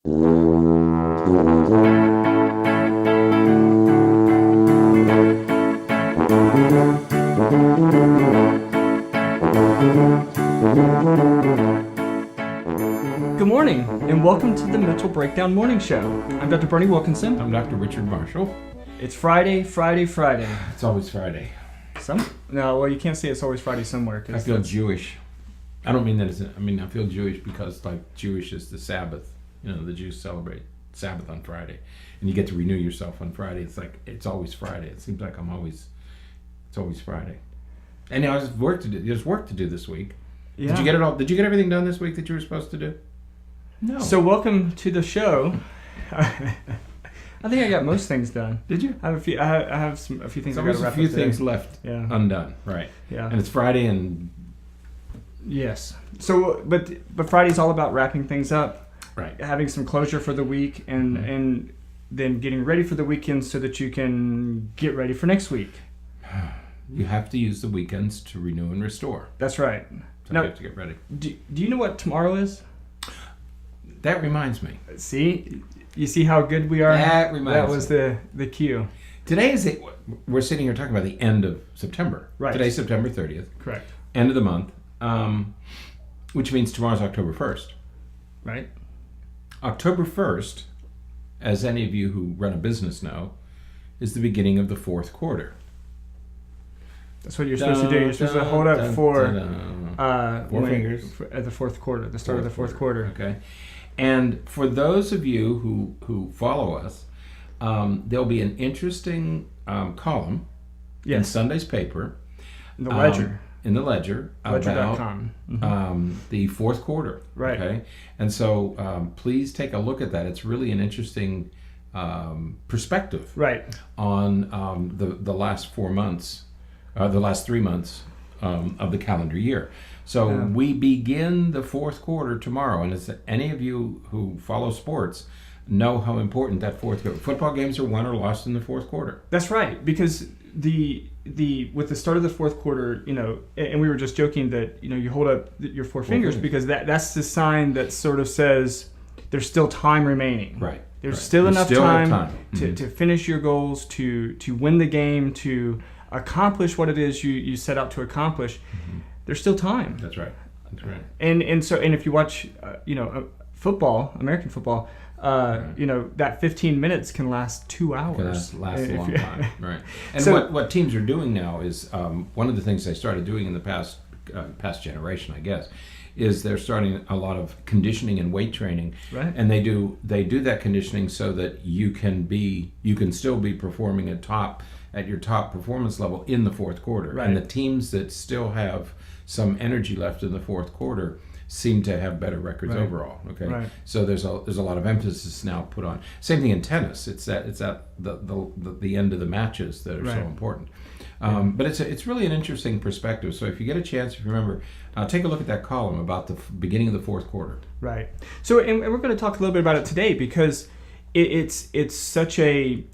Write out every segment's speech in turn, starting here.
Good morning, and welcome to the Mental Breakdown Morning Show. I'm Dr. Bernie Wilkinson. I'm Dr. Richard Marshall. It's Friday. It's always Friday. No, well, you can't say it's always Friday somewhere. I feel Jewish. I don't mean that I feel Jewish because, like, Jewish is the Sabbath. You know, the Jews celebrate Sabbath on Friday. And you get to renew yourself on Friday. It's like, it's always Friday. It seems like it's always Friday. And now there's work to do this week. Yeah. Did you get it all? Did you get everything done this week that you were supposed to do? No. So welcome to the show. I think I got most things done. Did you? I have a few. I have a few things. There's a few things left undone. Right. Yeah. And it's Friday, and yes. So, but Friday's all about wrapping things up. Right. Having some closure for the week, and then getting ready for the weekend so that you can get ready for next week. You have to use the weekends to renew and restore. That's right. So you have to get ready. Do you know what tomorrow is? That reminds me. See? You see how good we are? That reminds me. That was the cue. Today is we're sitting here talking about the end of September. Right. Today's September 30th. Correct. End of the month, which means tomorrow's October 1st. Right. October 1st, as any of you who run a business know, is the beginning of the fourth quarter. That's what you're supposed to do. You're supposed to hold up for four fingers at the fourth quarter, the start of the fourth quarter. Okay. And for those of you who follow us, there'll be an interesting column in Sunday's paper. In the Ledger. Ledger.com. About the fourth quarter. Right. Okay. And so please take a look at that. It's really an interesting perspective. Right. On the last 4 months, the last 3 months of the calendar year. So we begin the fourth quarter tomorrow, and as any of you who follow sports know how important that fourth quarter. Football games are won or lost in the fourth quarter. That's right, because the with the start of the fourth quarter, and we were just joking that you hold up your four fingers because that's the sign that sort of says there's still time remaining. Right. There's still enough time Mm-hmm. to finish your goals, to win the game, to accomplish what it is you set out to accomplish. Mm-hmm. There's still time. That's right. And if you watch football, American football, that 15 minutes can last 2 hours. Can last a long time. Right. And so, what teams are doing now is one of the things they started doing in the past generation, I guess, is they're starting a lot of conditioning and weight training. Right. And they do that conditioning so that you can still be performing at your top performance level in the fourth quarter. Right. And the teams that still have some energy left in the fourth quarter seem to have better records overall. Okay. Right. So there's a lot of emphasis now put on. Same thing in tennis. It's at the end of the matches that are so important. But it's really an interesting perspective. So if you get a chance, if you remember, take a look at that column about the beginning of the fourth quarter. Right. So and we're going to talk a little bit about it today because it's such a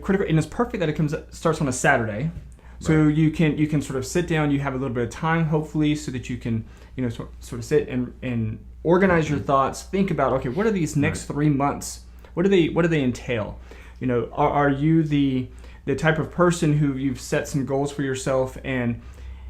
critical, and it's perfect that it starts on a Saturday. So you can sort of sit down. You have a little bit of time, hopefully, so that you can sort of sit and organize your thoughts. Think about, okay, what are these next 3 months? What do they entail? Are you the type of person who you've set some goals for yourself and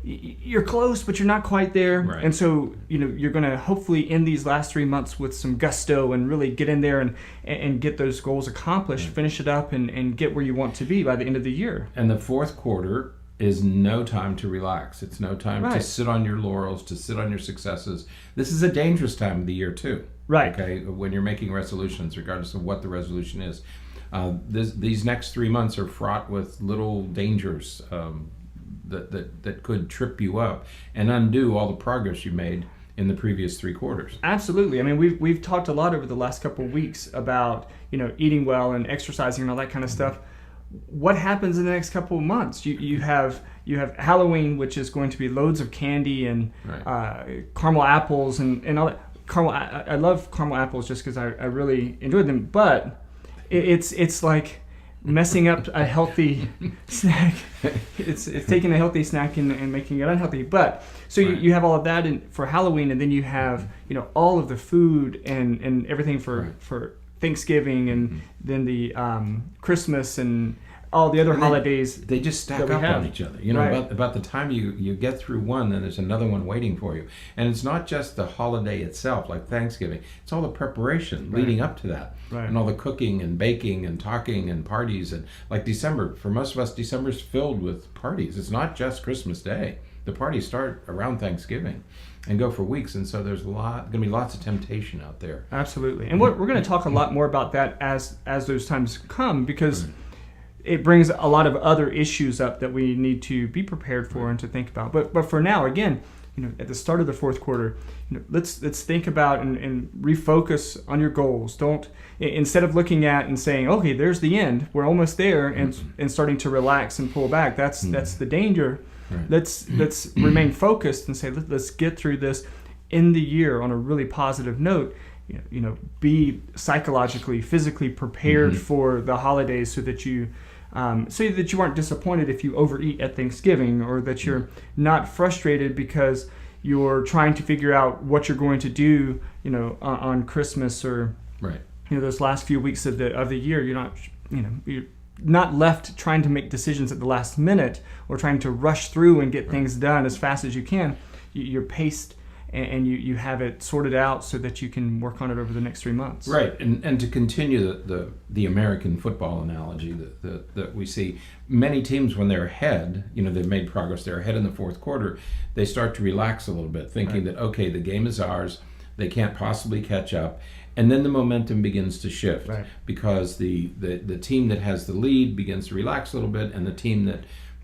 you're close, but you're not quite there. Right. And so, you're going to hopefully end these last 3 months with some gusto and really get in there and get those goals accomplished, finish it up, and get where you want to be by the end of the year. And the fourth quarter is no time to relax. It's no time to sit on your laurels, to sit on your successes. This is a dangerous time of the year too. Right. Okay. When you're making resolutions, regardless of what the resolution is, these next 3 months are fraught with little dangers that could trip you up and undo all the progress you made in the previous 3 quarters. Absolutely. I mean, we've talked a lot over the last couple of weeks about eating well and exercising and all that kind of stuff. What happens in the next couple of months? You have Halloween, which is going to be loads of candy and caramel apples and all that. I love caramel apples just because I really enjoy them. But it's like messing up a healthy snack. It's taking a healthy snack and making it unhealthy. But so you have all of that for Halloween, and then you have all of the food and everything for Thanksgiving, and then the Christmas and all the other holidays. They just stack up on each other. About the time you get through one, then there's another one waiting for you. And it's not just the holiday itself, like Thanksgiving. It's all the preparation leading up to that. Right. And all the cooking and baking and talking and parties. And like December, for most of us, December's filled with parties. It's not just Christmas Day. The parties start around Thanksgiving and go for weeks, and so there's going to be lots of temptation out there. Absolutely. And we're going to talk a lot more about that as those times come, because it brings a lot of other issues up that we need to be prepared for and to think about. But for now, again, at the start of the fourth quarter, let's think about and refocus on your goals. Don't, instead of looking at and saying, okay, there's the end, we're almost there, and starting to relax and pull back. That's the danger. Right. Let's remain focused and say, let's get through this in the year on a really positive note. Be psychologically, physically prepared for the holidays, so that you aren't disappointed if you overeat at Thanksgiving, or that you're not frustrated because you're trying to figure out what you're going to do, on Christmas, or those last few weeks of the year. You're not left trying to make decisions at the last minute, or trying to rush through and get things done as fast as you can. You're paced, and you have it sorted out so that you can work on it over the next 3 months. Right, and to continue the American football analogy that we see, many teams, when they're ahead, they've made progress, they're ahead in the fourth quarter, they start to relax a little bit, thinking that, okay, the game is ours, they can't possibly catch up. And then the momentum begins to shift, because the team that has the lead begins to relax a little bit, and the team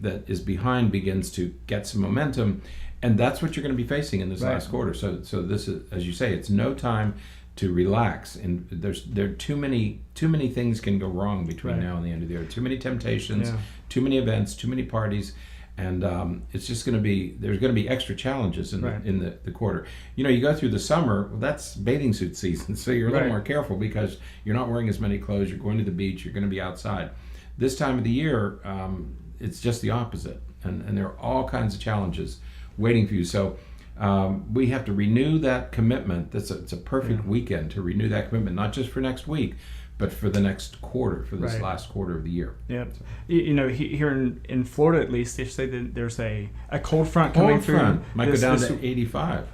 that is behind begins to get some momentum. And that's what you're going to be facing in this last quarter. So this is, as you say, it's no time to relax. And there are too many things can go wrong between now and the end of the year. Too many temptations, too many events, too many parties. And it's just going to be, there's going to be extra challenges in the quarter. You go through the summer, well, that's bathing suit season, so you're a little more careful because you're not wearing as many clothes, you're going to the beach, you're going to be outside. This time of the year, it's just the opposite, and there are all kinds of challenges waiting for you. So we have to renew that commitment. It's a perfect weekend to renew that commitment, not just for next week, but for the next quarter, for this last quarter of the year. Yeah. So. Here in Florida, at least, they say that there's a cold front coming through. Might go down to 85.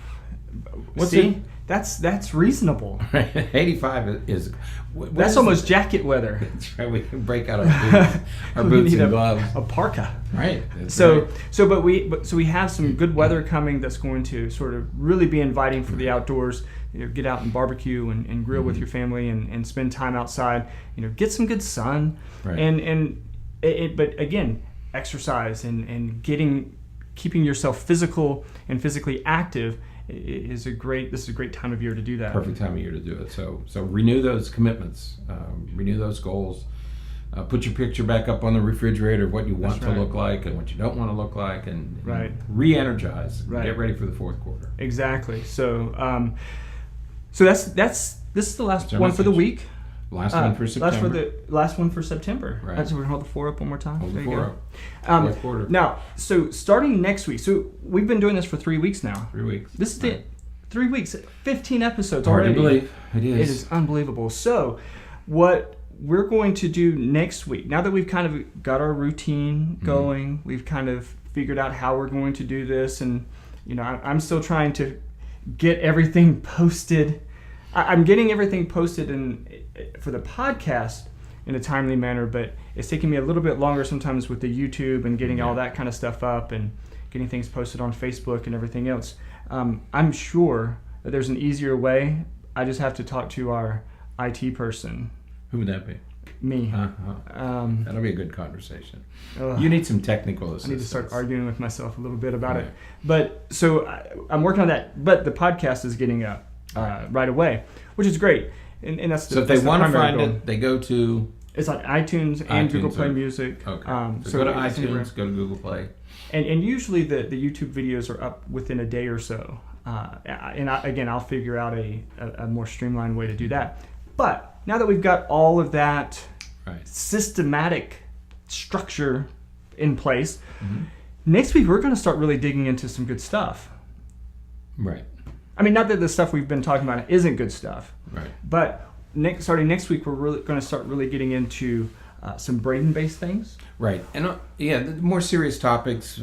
That's reasonable. 85 is... That's almost jacket weather. That's right. We can break out our boots and gloves. A parka. Right. So we have some good weather coming that's going to sort of really be inviting for the outdoors. Get out and barbecue and grill with your family and spend time outside. Get some good sun. Right. But again, exercise and keeping yourself physical and physically active is a great time of year to do that. Perfect time of year to do it. So renew those commitments, renew those goals. Put your picture back up on the refrigerator of what you want to look like and what you don't want to look like, and re-energize. Get ready for the fourth quarter. Exactly. So this is the last one for the week. Last one for September. Last one for September. Right. So we're gonna hold the 4 up one more time. Hold the 4 up. Fourth quarter. Now, so starting next week. So we've been doing this for 3 weeks now. 3 weeks. This is the 3 weeks. 15 episodes Hard already. to believe. It is. It is unbelievable. So, what we're going to do next week, now that we've kind of got our routine going, we've kind of figured out how we're going to do this, and I'm still trying to get everything posted. I'm getting everything posted for the podcast in a timely manner, but it's taking me a little bit longer sometimes with the YouTube and getting all that kind of stuff up and getting things posted on Facebook and everything else. I'm sure that there's an easier way. I just have to talk to our IT person. Who would that be? Me. That'll be a good conversation. You need some technical assistance. I need to start arguing with myself a little bit about it. But so I'm working on that. But the podcast is getting up right away, which is great. And that's so if they want to find it, they go to... It's on iTunes and Google Play Music. Okay. So go to iTunes, go to Google Play. And usually the YouTube videos are up within a day or so. I'll figure out a more streamlined way to do that. But now that we've got all of that Right. systematic structure in place. Mm-hmm. Next week, we're going to start really digging into some good stuff. Right. I mean, not that the stuff we've been talking about isn't good stuff, Right. but starting next week, we're really going to start really getting into some brain-based things. Right. And the more serious topics.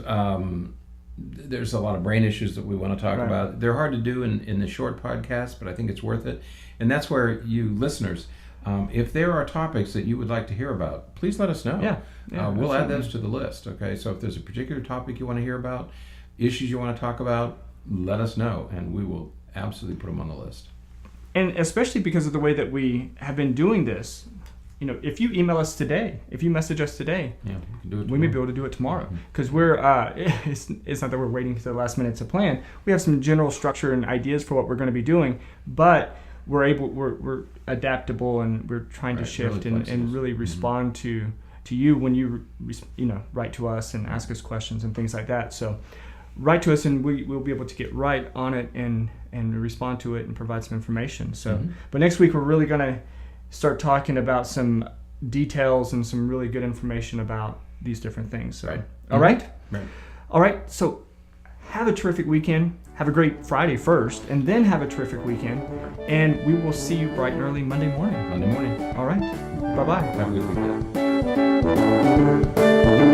There's a lot of brain issues that we want to talk about. They're hard to do in the short podcast, but I think it's worth it. And that's where you listeners, if there are topics that you would like to hear about, please let us know. We'll add those to the list. Okay. So if there's a particular topic you want to hear about, issues you want to talk about, let us know, and we will absolutely put them on the list. And especially because of the way that we have been doing this, if you email us today, if you message us today, we can do it. We may be able to do it tomorrow, because we're it's not that we're waiting to the last minute to plan. We have some general structure and ideas for what we're going to be doing, but we're adaptable, and we're trying to shift really and really respond to you when you write to us and ask us questions and things like that. So write to us, and we'll be able to get right on it and respond to it and provide some information. So, but next week we're really going to start talking about some details and some really good information about these different things. So, all right? Right. All right. So have a terrific weekend. Have a great Friday first, and then have a terrific weekend. And we will see you bright and early Monday morning. Monday morning. All right. Bye-bye. Have a good weekend.